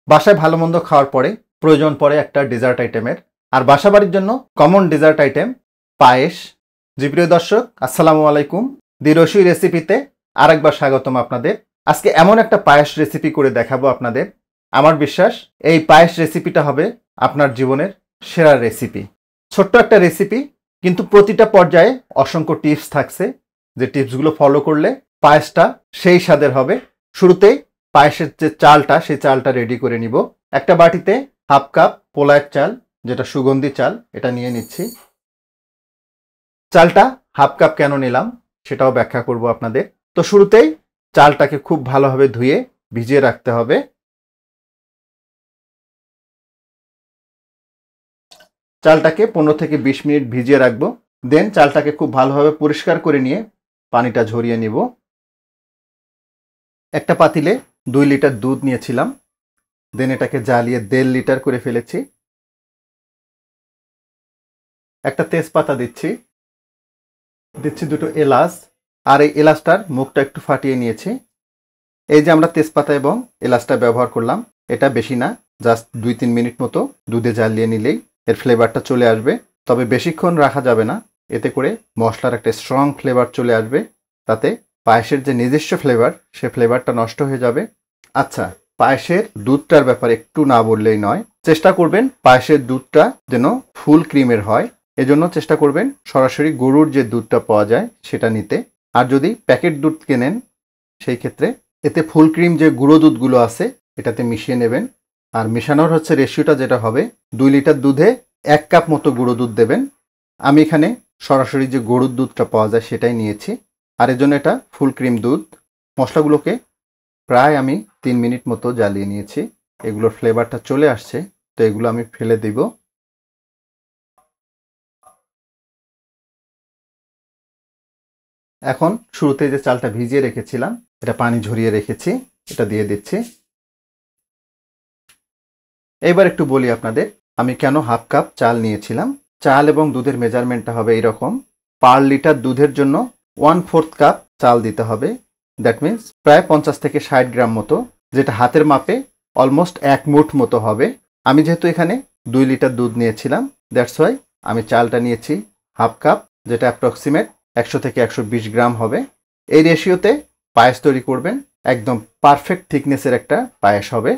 বাসায় ভালো মন্দ খাওয়ার পরে প্রয়োজন পড়ে একটা ডেজার্ট আইটেমের। আর বাসাবাড়ির জন্য কমন ডেজার্ট আইটেম পায়েস। জি প্রিয় দর্শক, আসসালামু আলাইকুম। দি রসুই রেসিপিতে আরেকবার স্বাগতম আপনাদের। আজকে এমন একটা পায়েস রেসিপি করে দেখাবো আপনাদের। আমার বিশ্বাস এই পায়েস রেসিপিটা হবে আপনার জীবনের সেরা রেসিপি। ছোট্ট একটা রেসিপি, কিন্তু প্রতিটা পর্যায়ে অসংখ্য টিপস থাকছে, যে টিপসগুলো ফলো করলে পায়েসটা সেই স্বাদের হবে। শুরুতেই পায়েসের যে চালটা, সেই চালটা রেডি করে নিব। একটা বাটিতে হাফ কাপ পোলায়ের চাল, যেটা সুগন্ধি চাল, এটা নিয়ে নিচ্ছি। চালটা হাফ কাপ কেন নিলাম সেটাও ব্যাখ্যা করব আপনাদের। তো শুরুতেই চালটাকে খুব ভালোভাবে ধুয়ে ভিজিয়ে রাখতে হবে। চালটাকে 15 থেকে 20 মিনিট ভিজিয়ে রাখবো। দেন চালটাকে খুব ভালোভাবে পরিষ্কার করে নিয়ে পানিটা ঝরিয়ে নিব। একটা পাতিলে 2 লিটার দুধ নিয়েছিলাম। দেন এটাকে জ্বালিয়ে 1.5 লিটার করে ফেলেছি। একটা তেজপাতা দিচ্ছি, দুটো এলাচ, আর এই এলাচটার মুখটা একটু ফাটিয়ে নিয়েছি। এই যে আমরা তেজপাতা এবং এলাচটা ব্যবহার করলাম, এটা বেশি না, জাস্ট 2-3 মিনিট মতো দুধে জ্বালিয়ে নিলেই এর ফ্লেভারটা চলে আসবে। তবে বেশিক্ষণ রাখা যাবে না, এতে করে মশলার একটা স্ট্রং ফ্লেভার চলে আসবে। তাতে পায়েসের যে নিজস্ব ফ্লেভার, সে ফ্লেভারটা নষ্ট হয়ে যাবে। আচ্ছা, পায়েসের দুধটার ব্যাপারে একটু না বললেই নয়। চেষ্টা করবেন পায়েসের দুধটা যেন ফুল ক্রিমের হয়। এজন্য চেষ্টা করবেন সরাসরি গরুর যে দুধটা পাওয়া যায় সেটা নিতে। আর যদি প্যাকেট দুধ কেনেন, সেই ক্ষেত্রে এতে ফুল ক্রিম যে গুঁড়ো দুধগুলো আছে এটাতে মিশিয়ে নেবেন। আর মেশানোর রেশিওটা যেটা হবে, 2 লিটার দুধে 1 কাপ মতো গুঁড়ো দুধ দেবেন। আমি এখানে সরাসরি যে গরুর দুধটা পাওয়া যায় সেটাই নিয়েছি। আর এর জন্য এটা ফুল ক্রিম দুধ। মশলাগুলোকে প্রায় আমি 3 মিনিট মতো জ্বালিয়ে নিয়েছি। এগুলোর ফ্লেভারটা চলে আসছে, তো এগুলো আমি ফেলে দিব। এখন শুরুতে যে চালটা ভিজিয়ে রেখেছিলাম, এটা পানি ঝরিয়ে রেখেছি, এটা দিয়ে দিচ্ছি। এবার একটু বলি আপনাদের, আমি কেন হাফ কাপ চাল নিয়েছিলাম। চাল এবং দুধের মেজারমেন্টটা হবে এইরকম। পার লিটার দুধের জন্য 1/4 কাপ চাল দিতে হবে। দ্যাট মিন্স প্রায় 50 থেকে 60 গ্রাম মতো, যেটা হাতের মাপে অলমোস্ট 1 মুঠ মতো হবে। আমি যেহেতু এখানে 2 লিটার দুধ নিয়েছিলাম, দ্যাটস ওয়াই আমি চালটা নিয়েছি হাফ কাপ, যেটা অ্যাপ্রক্সিমেট 100 থেকে 120 গ্রাম হবে। এই রেশিওতে পায়েস তৈরি করবেন, একদম পারফেক্ট থিকনেসের একটা পায়েস হবে।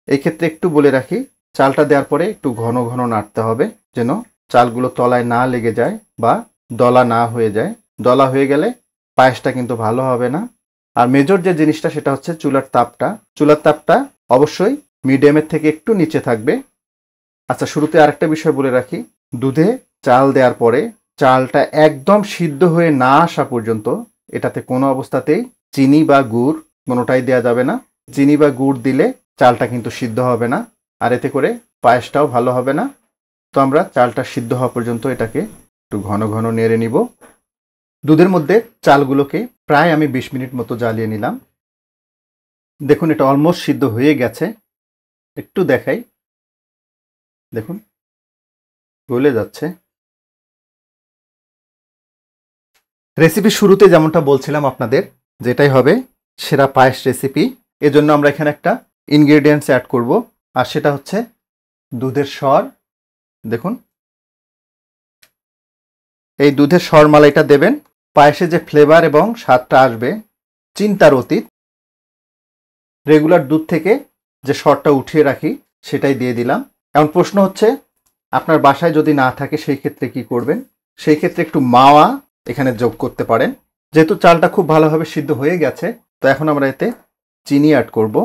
এই ক্ষেত্রে একটু বলে রাখি, চালটা দেওয়ার পরে একটু ঘন ঘন নাড়তে হবে, যেন চালগুলো তলায় না লেগে যায় বা দলা না হয়ে যায়। দলা হয়ে গেলে পায়েসটা কিন্তু ভালো হবে না। আর মেজর যে জিনিসটা, সেটা হচ্ছে চুলার তাপটা অবশ্যই মিডিয়ামের থেকে একটু নিচে থাকবে। আচ্ছা, শুরুতে আরেকটা বিষয় বলে রাখি, দুধে চাল দেওয়ার পরে চালটা একদম সিদ্ধ হয়ে না আসা পর্যন্ত এটাতে কোনো অবস্থাতেই চিনি বা গুড় কোনোটাই দেওয়া যাবে না। চিনি বা গুড় দিলে চালটা কিন্তু সিদ্ধ হবে না, আর এতে করে পায়েসটাও ভালো হবে না। তো আমরা চালটা সিদ্ধ হওয়া পর্যন্ত এটাকে একটু ঘন ঘন নেড়ে নিব। দুধের মধ্যে চালগুলোকে প্রায় আমি 20 মিনিট মতো জ্বালিয়ে নিলাম। দেখুন, এটা অলমোস্ট সিদ্ধ হয়ে গেছে। একটু দেখাই, দেখুন গলে যাচ্ছে। রেসিপি শুরুতে যেমনটা বলছিলাম আপনাদের, যেটাই হবে সেরা পায়েস রেসিপি। এজন্য আমরা এখানে একটা ইনগ্রেডিয়েন্টস অ্যাড করব, আর সেটা হচ্ছে দুধের সর। দেখুন, এই দুধের সরমালাইটা দেবেন। পায়েসে যে ফ্লেভার এবং স্বাদটা আসবে চিন্তার অতীত। রেগুলার দুধ থেকে যে সরটা উঠিয়ে রাখি সেটাই দিয়ে দিলাম। এখন প্রশ্ন হচ্ছে, আপনার বাসায় যদি না থাকে সেই ক্ষেত্রে কি করবেন? সেই ক্ষেত্রে একটু মাওয়া এখানে যোগ করতে পারেন। যেহেতু চালটা খুব ভালোভাবে সিদ্ধ হয়ে গেছে, তো এখন আমরা এতে চিনি অ্যাড করব।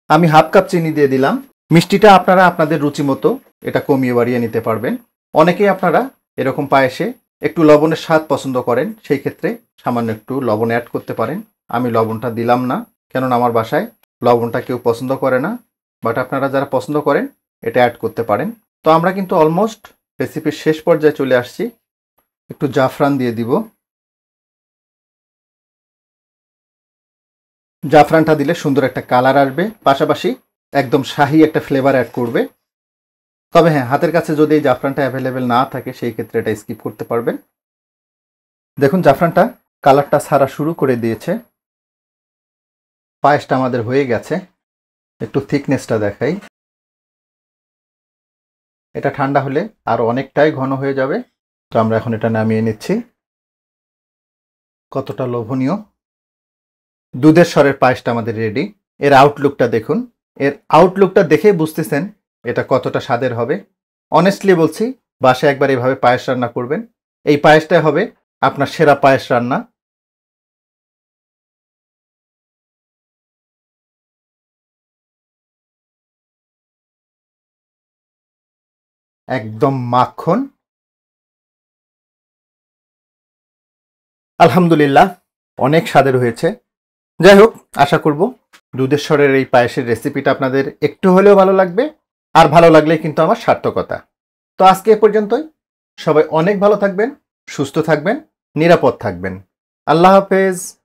আমি হাফ কাপ চিনি দিয়ে দিলাম। মিষ্টিটা আপনারা আপনাদের রুচি মতো এটা কমিয়ে বাড়িয়ে নিতে পারবেন। অনেকেই আপনারা এরকম পায়েসে একটু লবণের স্বাদ পছন্দ করেন, সেই ক্ষেত্রে সামান্য একটু লবণ অ্যাড করতে পারেন। আমি লবণটা দিলাম না, কেননা আমার বাসায় লবণটা কেউ পছন্দ করে না। বাট আপনারা যারা পছন্দ করেন এটা অ্যাড করতে পারেন। তো আমরা কিন্তু অলমোস্ট রেসিপির শেষ পর্যায়ে চলে আসছি। একটু জাফরান দিয়ে দিব। জাফরানটা দিলে সুন্দর একটা কালার আসবে, পাশাপাশি একদম শাহি একটা ফ্লেভার অ্যাড করবে। তবে হ্যাঁ, হাতের কাছে যদি এই জাফরানটা অ্যাভেলেবেল না থাকে সেই ক্ষেত্রে এটা স্কিপ করতে পারবেন। দেখুন, জাফরানটা কালারটা ছাড়া শুরু করে দিয়েছে। পায়েসটা আমাদের হয়ে গেছে। একটু থিকনেসটা দেখাই। এটা ঠান্ডা হলে আরো অনেকটাই ঘন হয়ে যাবে। তো আমরা এখন এটা নামিয়ে নিচ্ছি। কতটা লোভনীয় দুধের স্বরের পায়েসটা আমাদের রেডি। এর আউটলুকটা দেখুন। এর আউটলুকটা দেখেই বুঝতেছেন এটা কতটা স্বাদের হবে। অনেস্টলি বলছি, বাসায় একবার এভাবে পায়েস রান্না করবেন। এই পায়েসটাই হবে আপনার সেরা পায়েস রান্না। একদম মাখন। আলহামদুলিল্লাহ, অনেক স্বাদের হয়েছে। যাই হোক, আশা করব দুধের স্বরের এই পায়েসের রেসিপিটা আপনাদের একটু হলেও ভালো লাগবে। আর ভালো লাগলে কিন্তু আমার সার্থকতা। তো আজকে এ পর্যন্তই। সবাই অনেক ভালো থাকবেন, সুস্থ থাকবেন, নিরাপদ থাকবেন। আল্লাহ হাফেজ।